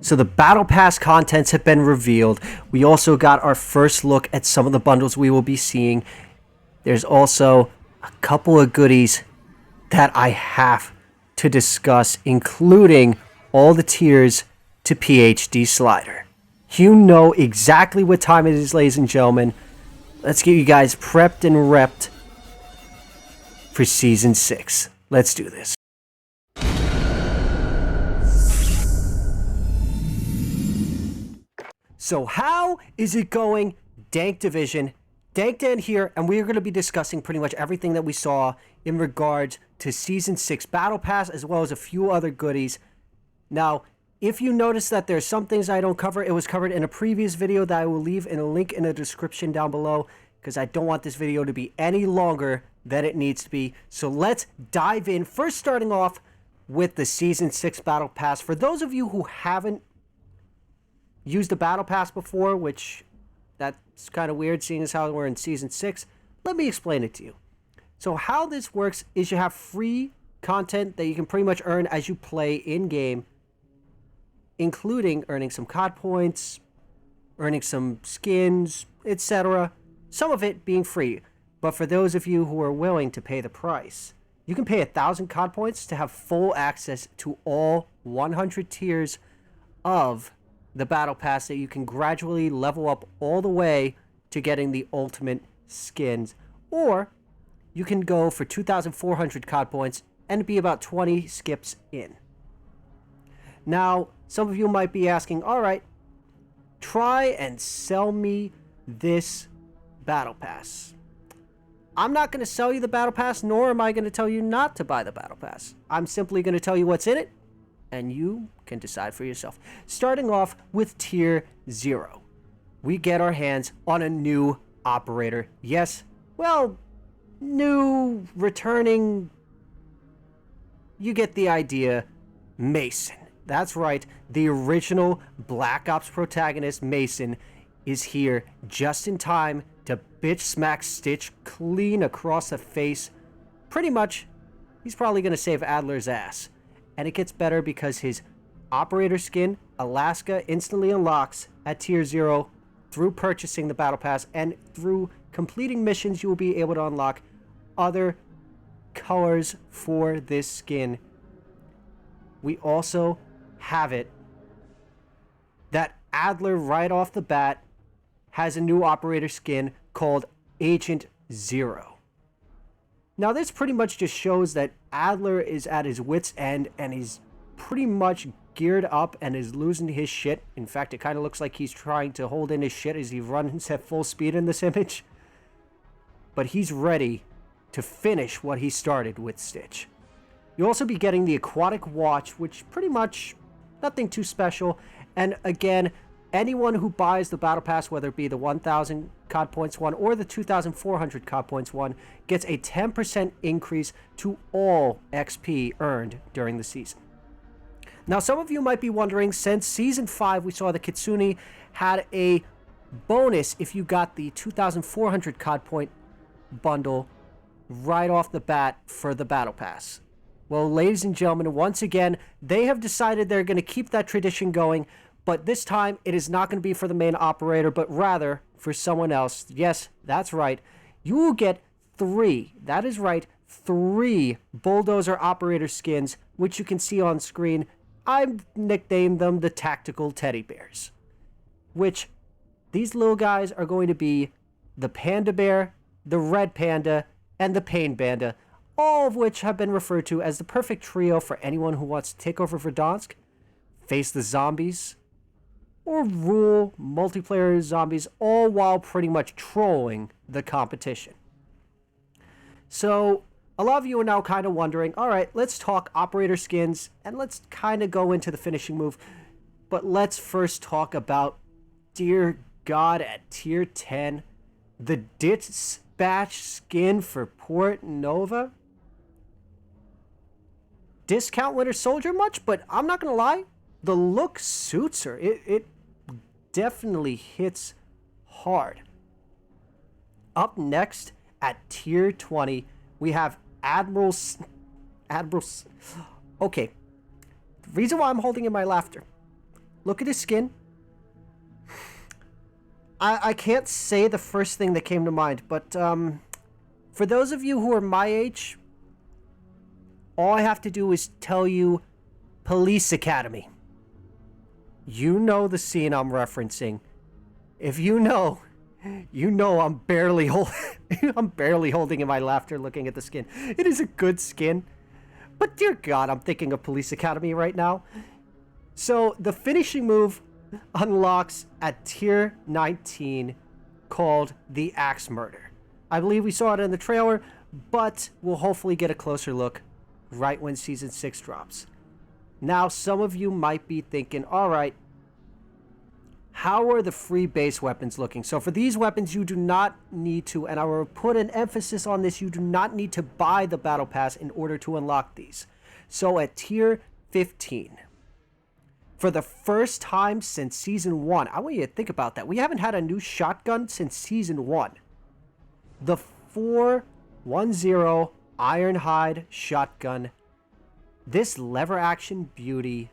So the Battle Pass contents have been revealed. We also got our first look at some of the bundles we will be seeing. There's also a couple of goodies that I have to discuss, including all the tiers to PhD Slider. You know exactly what time it is, ladies and gentlemen. Let's get you guys prepped and repped for Season 6. Let's do this. So how is it going, Dank Division? Dank Dan here, and we're going to be discussing pretty much everything that we saw in regards to Season 6 Battle Pass, as well as a few other goodies. Now, if you notice that there's some things I don't cover, it was covered in a previous video that I will leave in a link in the description down below, because I don't want this video to be any longer than it needs to be. So let's dive in. First, starting off with the Season 6 Battle Pass. For those of you who haven't used the Battle Pass before, which that's kind of weird seeing as how we're in Season 6, let me explain it to you. So how this works is you have free content that you can pretty much earn as you play in-game, including earning some COD points, earning some skins, etc. Some of it being free. But for those of you who are willing to pay the price, you can pay 1,000 COD points to have full access to all 100 tiers of the Battle Pass that you can gradually level up all the way to getting the ultimate skins. Or you can go for 2,400 COD points and be about 20 skips in. Now, some of you might be asking, alright, try and sell me this Battle Pass. I'm not going to sell you the Battle Pass, nor am I going to tell you not to buy the Battle Pass. I'm simply going to tell you what's in it, and you can decide for yourself. Starting off with Tier 0. We get our hands on a new operator. Yes, well, new, returning, you get the idea, Mason. That's right, the original Black Ops protagonist, Mason, is here just in time to bitch smack Stitch clean across the face. Pretty much, he's probably going to save Adler's ass. And it gets better because his operator skin, Alaska, instantly unlocks at Tier 0 through purchasing the Battle Pass, and through completing missions you will be able to unlock other colors for this skin. We also have it that Adler right off the bat has a new operator skin called Agent Zero. Now this pretty much just shows that Adler is at his wit's end and he's pretty much geared up and is losing his shit. In fact, it kind of looks like he's trying to hold in his shit as he runs at full speed in this image. But he's ready to finish what he started with Stitch. You'll also be getting the Aquatic Watch, which pretty much nothing too special. And again, anyone who buys the Battle Pass, whether it be the 1,000 COD points one or the 2,400 COD points one, gets a 10% increase to all XP earned during the season. Now, some of you might be wondering, since Season 5 we saw the Kitsune had a bonus if you got the 2,400 COD point bundle right off the bat for the Battle Pass. Well, ladies and gentlemen, once again, they have decided they're going to keep that tradition going, but this time it is not going to be for the main operator, but rather for someone else. Yes, that's right. You will get 3, that is right, 3 Bulldozer operator skins, which you can see on screen. I've nicknamed them the Tactical Teddy Bears, which these little guys are going to be the Panda Bear, the Red Panda, and the Pain Panda, all of which have been referred to as the perfect trio for anyone who wants to take over Verdansk, face the zombies, or rule multiplayer zombies, all while pretty much trolling the competition. So a lot of you are now kind of wondering, all right, let's talk operator skins, and let's kind of go into the finishing move. But let's first talk about, dear God, at Tier 10, the Dispatch skin for Portnova. Discount Winter Soldier much, but I'm not going to lie, the look suits her. It definitely hits hard. Up next at Tier 20, we have Admiral. Okay, the reason why I'm holding in my laughter, look at his skin. I can't say the first thing that came to mind, but for those of you who are my age, all I have to do is tell you Police Academy. You know the scene I'm referencing. If you know I'm barely holding in my laughter looking at the skin. It is a good skin. But dear God, I'm thinking of Police Academy right now. So the finishing move unlocks at tier 19 called the Axe Murder. I believe we saw it in the trailer, but we'll hopefully get a closer look right when Season 6 drops. Now, some of you might be thinking, alright, how are the free base weapons looking? So for these weapons, you do not need to, and I will put an emphasis on this, you do not need to buy the Battle Pass in order to unlock these. So at tier 15, for the first time since Season 1, I want you to think about that. We haven't had a new shotgun since Season 1. The 410 Ironhide shotgun. This lever action beauty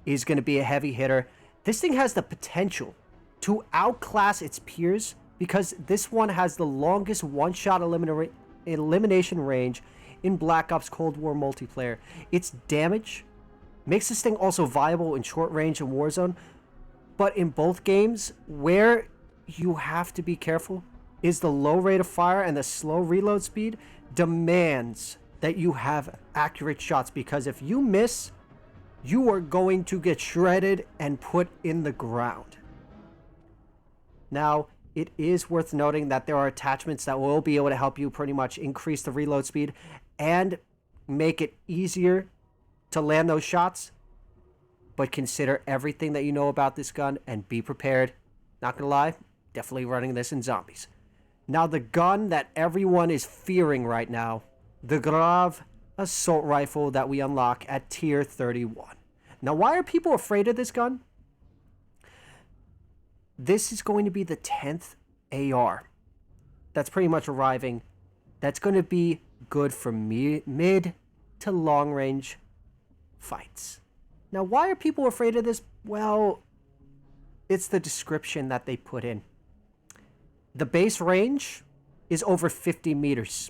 is going to be a heavy hitter. This thing has the potential to outclass its peers because this one has the longest one-shot elimination range in Black Ops Cold War multiplayer. Its damage makes this thing also viable in short range and Warzone, but in both games, where you have to be careful is the low rate of fire and the slow reload speed demands that you have accurate shots, because if you miss, you are going to get shredded and put in the ground. Now, it is worth noting that there are attachments that will be able to help you pretty much increase the reload speed and make it easier to land those shots. But consider everything that you know about this gun and be prepared. Not gonna lie, definitely running this in zombies. Now, the gun that everyone is fearing right now, the Grav assault rifle that we unlock at tier 31. Now, why are people afraid of this gun? This is going to be the 10th AR that's pretty much arriving. That's going to be good for mid to long range fights. Now, why are people afraid of this? Well, it's the description that they put in. The base range is over 50 meters.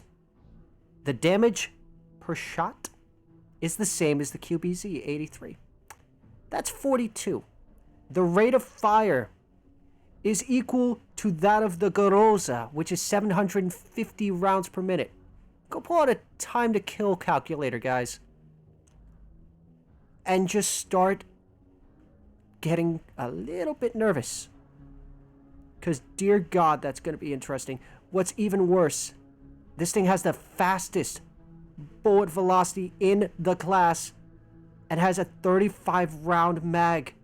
The damage per shot is the same as the QBZ 83. That's 42. The rate of fire is equal to that of the Groza, which is 750 rounds per minute. Go pull out a time to kill calculator, guys. And just start getting a little bit nervous. Because, dear God, that's going to be interesting. What's even worse, this thing has the fastest bullet velocity in the class and has a 35 round mag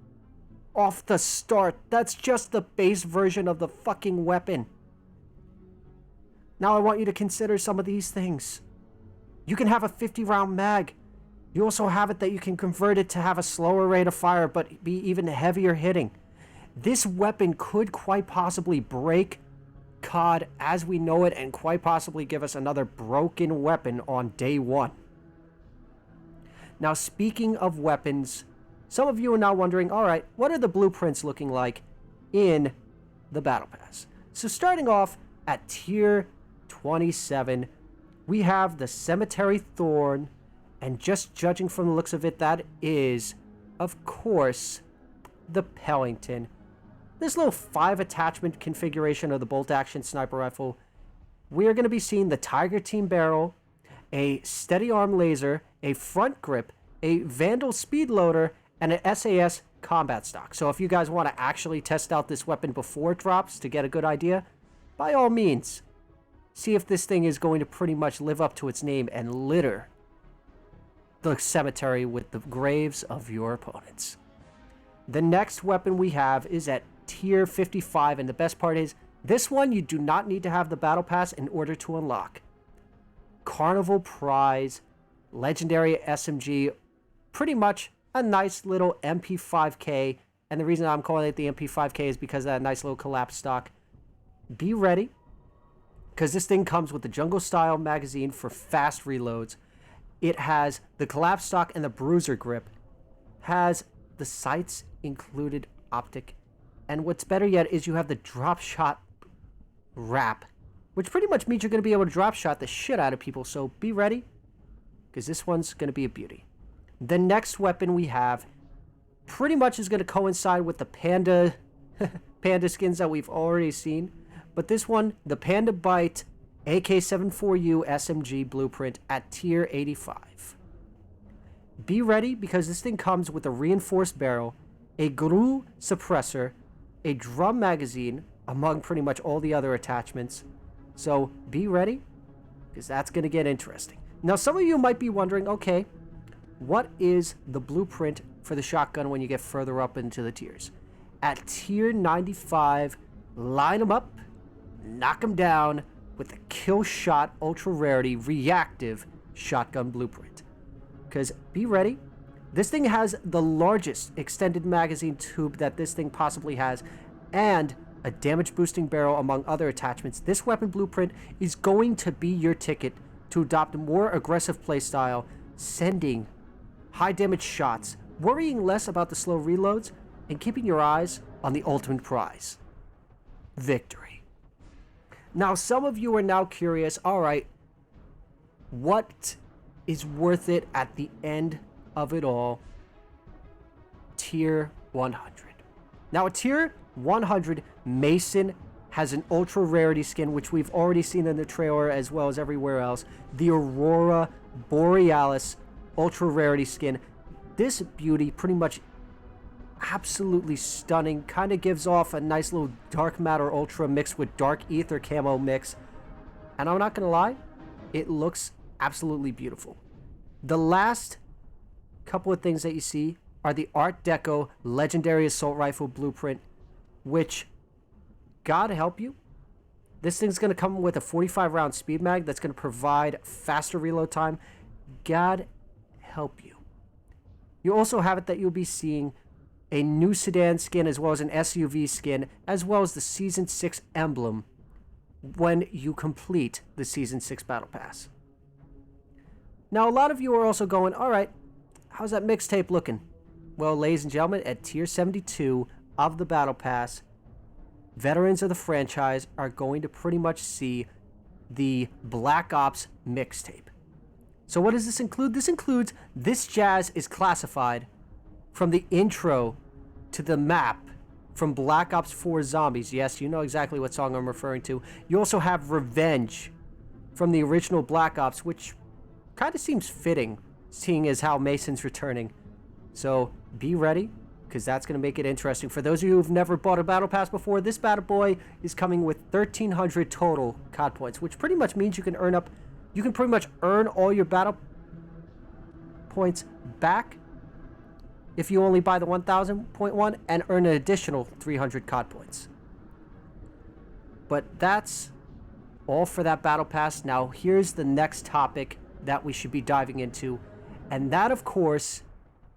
off the start. That's just the base version of the fucking weapon. Now I want you to consider some of these things. You can have a 50 round mag. You also have it that you can convert it to have a slower rate of fire but be even heavier hitting. This weapon could quite possibly break COD as we know it and quite possibly give us another broken weapon on day one. Now, speaking of weapons, some of you are now wondering, alright, what are the blueprints looking like in the Battle Pass? So starting off at tier 27, we have the Cemetery Thorn, and just judging from the looks of it, that is, of course, the Pellington. This little 5 attachment configuration of the bolt action sniper rifle, we're going to be seeing the Tiger Team barrel, a steady arm laser, a front grip, a Vandal speed loader, and an SAS combat stock. So if you guys want to actually test out this weapon before it drops to get a good idea, by all means, see if this thing is going to pretty much live up to its name and litter the cemetery with the graves of your opponents. The next weapon we have is at tier 55, and the best part is, this one you do not need to have the battle pass in order to unlock. Carnival prize, legendary SMG, pretty much a nice little MP5K, and the reason I'm calling it the MP5K is because of that nice little collapse stock. Be ready, because this thing comes with the jungle style magazine for fast reloads. It has the collapse stock and the bruiser grip, has the sights included optic. And what's better yet is you have the drop shot wrap, which pretty much means you're going to be able to drop shot the shit out of people. So be ready, because this one's going to be a beauty. The next weapon we have pretty much is going to coincide with the Panda Panda skins that we've already seen. But this one, the Panda Bite AK-74U SMG blueprint at tier 85. Be ready, because this thing comes with a reinforced barrel, a GRU suppressor, a drum magazine, among pretty much all the other attachments. So be ready, because that's going to get interesting. Now, some of you might be wondering, okay, what is the blueprint for the shotgun when you get further up into the tiers? At tier 95, line them up, knock them down with the kill shot ultra rarity reactive shotgun blueprint. Because be ready, this thing has the largest extended magazine tube that this thing possibly has, and a damage boosting barrel among other attachments. This weapon blueprint is going to be your ticket to adopt a more aggressive playstyle, sending high damage shots, worrying less about the slow reloads, and keeping your eyes on the ultimate prize, victory. Now, some of you are now curious, all right, what is worth it at the end of it all? Tier 100. Now, a tier 100 Mason has an ultra rarity skin, which we've already seen in the trailer as well as everywhere else. The Aurora Borealis ultra rarity skin. This beauty, pretty much absolutely stunning, kind of gives off a nice little dark matter ultra mixed with dark ether camo mix, and I'm not gonna lie, it looks absolutely beautiful. The last couple of things that you see are the Art Deco legendary assault rifle blueprint, which, God help you, this thing's gonna come with a 45 round speed mag that's gonna provide faster reload time. God help you. You also have it that you'll be seeing a new sedan skin as well as an SUV skin, as well as the Season 6 emblem when you complete the Season 6 Battle Pass. Now, a lot of you are also going, all right, how's that mixtape looking? Well, ladies and gentlemen, at tier 72 of the Battle Pass, veterans of the franchise are going to pretty much see the Black Ops mixtape. So what does this include? This includes This Jazz is Classified, from the intro to the map from Black Ops 4 Zombies. Yes, you know exactly what song I'm referring to. You also have Revenge from the original Black Ops, which kind of seems fitting, seeing as how Mason's returning. So be ready, because that's going to make it interesting. For those of you who've never bought a Battle Pass before, this Battle Boy is coming with 1,300 total COD points, which pretty much means you can pretty much earn all your battle points back if you only buy the 1,000 point one, and earn an additional 300 COD points. But that's all for that Battle Pass. Now, here's the next topic that we should be diving into, and that, of course,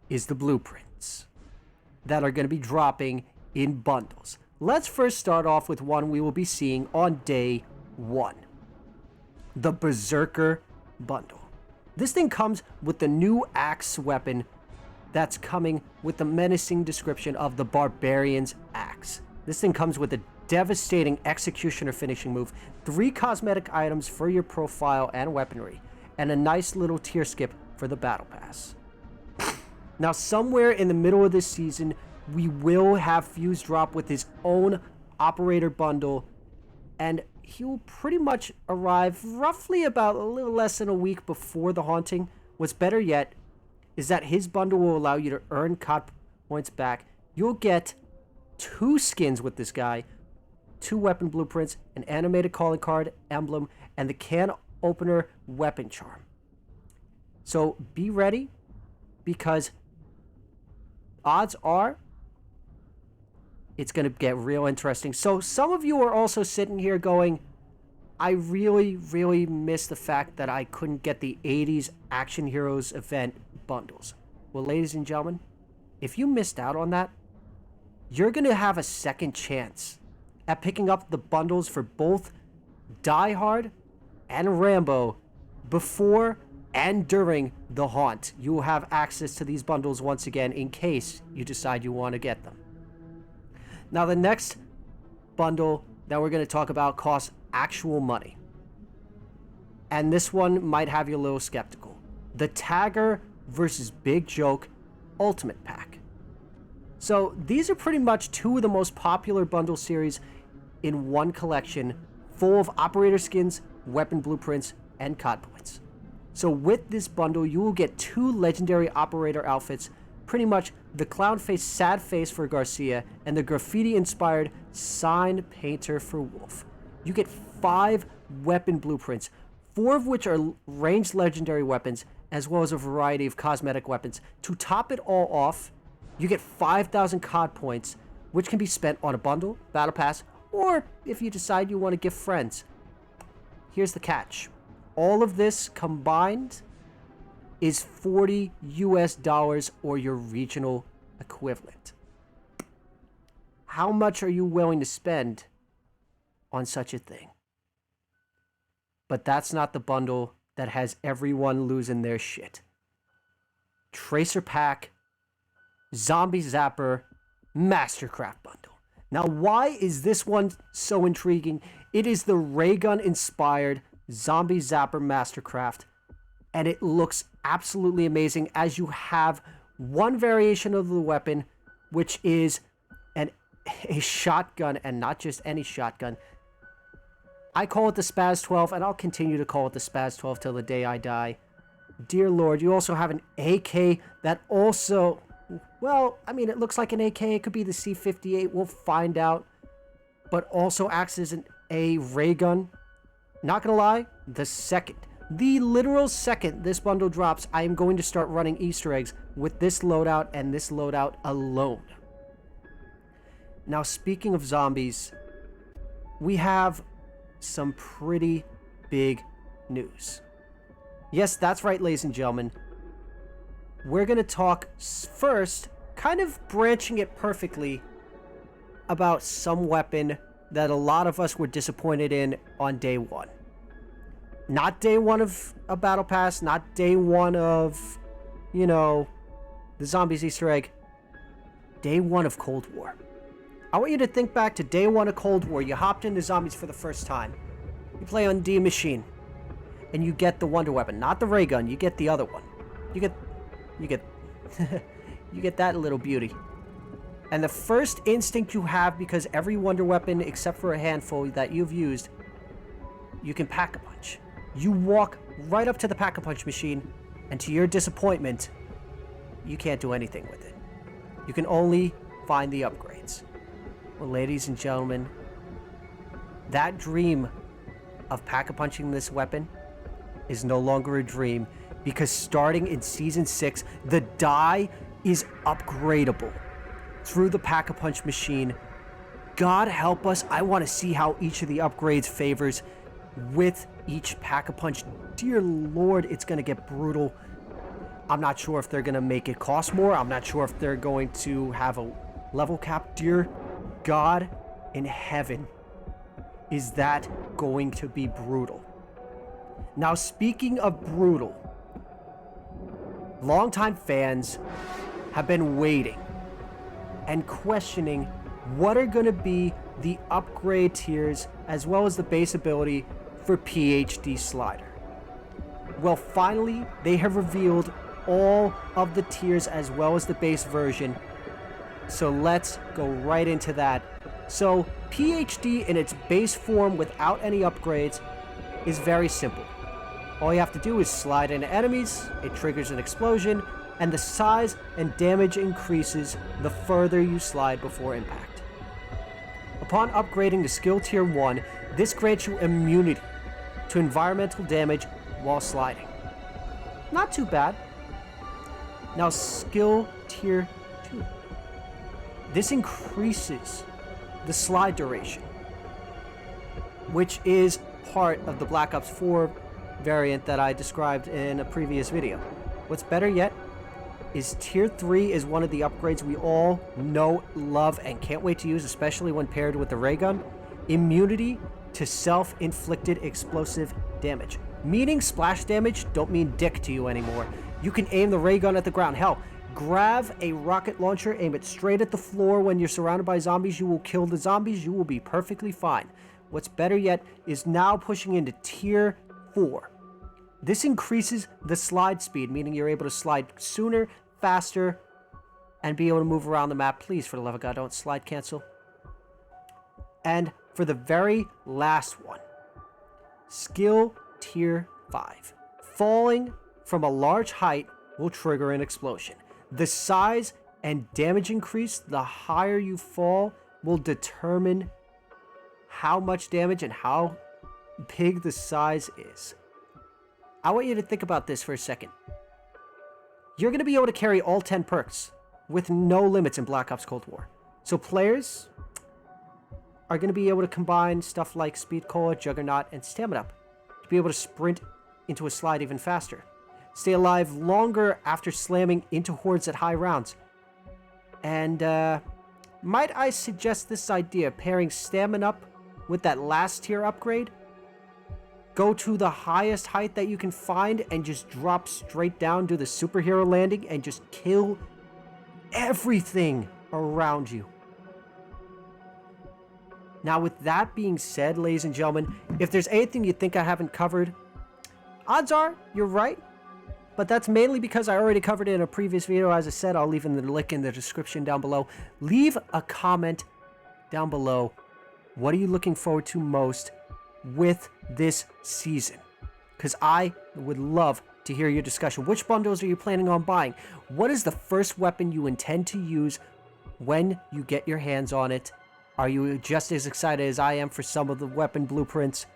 is the blueprints that are going to be dropping in bundles. Let's first start off with one we will be seeing on day 1. The Berserker Bundle. This thing comes with the new axe weapon that's coming with the menacing description of the Barbarian's Axe. This thing comes with a devastating executioner finishing move, 3 cosmetic items for your profile and weaponry, and a nice little tier skip for the Battle Pass. Now, somewhere in the middle of this season, we will have Fuze drop with his own operator bundle, and he will pretty much arrive roughly about a little less than a week before the haunting. What's better yet is that his bundle will allow you to earn COD points back. You'll get 2 skins with this guy, 2 weapon blueprints, an animated calling card emblem, and the can opener weapon charm. So be ready, because odds are it's going to get real interesting. So some of you are also sitting here going, I really, really miss the fact that I couldn't get the 80s Action Heroes event bundles. Well, ladies and gentlemen, if you missed out on that, you're going to have a second chance at picking up the bundles for both Die Hard and Rambo before and during the haunt. You will have access to these bundles once again in case you decide you want to get them. Now, the next bundle that we're going to talk about costs actual money. And this one might have you a little skeptical. The Tagger versus Big Joke Ultimate Pack. So these are pretty much two of the most popular bundle series in one collection, full of operator skins, weapon blueprints, and COD points. So with this bundle, you will get 2 legendary operator outfits, pretty much the clown face sad face for Garcia and the graffiti inspired sign painter for Wolf. You get 5 weapon blueprints, 4 of which are ranged legendary weapons, as well as a variety of cosmetic weapons. To top it all off, you get 5,000 COD points, which can be spent on a bundle, battle pass, or if you decide you want to gift friends. Here's the catch. All of this combined is $40 US or your regional equivalent. How much are you willing to spend on such a thing? But that's not the bundle that has everyone losing their shit. Tracer Pack, Zombie Zapper, Mastercraft Bundle. Now, why is this one so intriguing? It is the ray gun inspired Zombie Zapper Mastercraft, and it looks absolutely amazing as you have one variation of the weapon, which is a shotgun, and not just any shotgun. I call it the Spaz 12, and I'll continue to call it the Spaz 12 till the day I die. Dear Lord, you also have an AK that also, well, I mean, it looks like an AK. It could be the C58. We'll find out. But also acts as a ray gun. Not gonna lie, the literal second this bundle drops, I am going to start running Easter eggs with this loadout and this loadout alone. Now, speaking of zombies, we have some pretty big news. Yes, that's right, ladies and gentlemen. We're going to talk first, kind of branching it perfectly, about some weapon that a lot of us were disappointed in on day one. Not day one of a battle pass, not day one of, the zombies Easter egg. Day one of Cold War. I want you to think back to day one of Cold War. You hopped into zombies for the first time. You play on D machine, and you get the wonder weapon, not the ray gun. You get the other one. You get you get that little beauty. And the first instinct you have, because every wonder weapon, except for a handful that you've used, you can pack a punch. You walk right up to the pack a punch machine, and to your disappointment, you can't do anything with it. You can only find the upgrades. Well, ladies and gentlemen, that dream of pack-a-punching this weapon is no longer a dream, because starting in Season 6, the D.I.E is upgradable through the pack-a-punch machine. God help us, I want to see how each of the upgrades favors with each pack-a-punch. Dear Lord, it's going to get brutal. I'm not sure if they're going to make it cost more. I'm not sure if they're going to have a level cap. Dear God in heaven, is that going to be brutal? Now, speaking of brutal, longtime fans have been waiting and questioning what are going to be the upgrade tiers as well as the base ability for PhD Slider. Well, finally, they have revealed all of the tiers as well as the base version. So let's go right into that. So PhD in its base form without any upgrades is very simple. All you have to do is slide into enemies, it triggers an explosion, and the size and damage increases the further you slide before impact. Upon upgrading to skill tier 1, this grants you immunity to environmental damage while sliding. Not too bad. Now, skill tier 2. This increases the slide duration, which is part of the Black Ops 4 variant that I described in a previous video. What's better yet is tier 3 is one of the upgrades we all know, love, and can't wait to use, especially when paired with the ray gun. Immunity to self-inflicted explosive damage. Meaning splash damage don't mean dick to you anymore. You can aim the ray gun at the ground. Hell, grab a rocket launcher, aim it straight at the floor. When you're surrounded by zombies, you will kill the zombies. You will be perfectly fine. What's better yet is now pushing into tier 4. This increases the slide speed, meaning you're able to slide sooner, faster, and be able to move around the map. Please, for the love of God, don't slide cancel. And for the very last one, skill tier 5. Falling from a large height will trigger an explosion. The size and damage increase, the higher you fall, will determine how much damage and how big the size is. I want you to think about this for a second. You're going to be able to carry all 10 perks with no limits in Black Ops Cold War. So players are going to be able to combine stuff like Speed Cola, Juggernaut, and Stamina Up to be able to sprint into a slide even faster. Stay alive longer after slamming into hordes at high rounds. And might I suggest this idea, pairing Stamina Up with that last tier upgrade? Go to the highest height that you can find and just drop straight down, do the superhero landing, and just kill everything around you. Now, with that being said, ladies and gentlemen, if there's anything you think I haven't covered, odds are you're right. But that's mainly because I already covered it in a previous video. As I said, I'll leave in the link in the description down below. Leave a comment down below. What are you looking forward to most with this season? Because I would love to hear your discussion. Which bundles are you planning on buying? What is the first weapon you intend to use when you get your hands on it? Are you just as excited as I am for some of the weapon blueprints?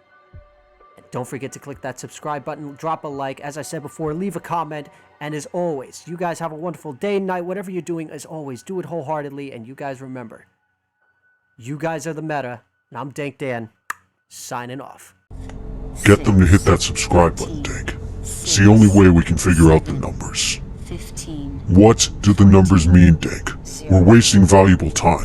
And don't forget to click that subscribe button, drop a like, as I said before, leave a comment, and as always, you guys have a wonderful day, night, whatever you're doing. As always, do it wholeheartedly, and you guys remember, you guys are the meta, and I'm Dank Dan, signing off. Get them to hit that subscribe button, Dank. It's the only way we can figure out the numbers. 15. What do the numbers mean, Dank? We're wasting valuable time.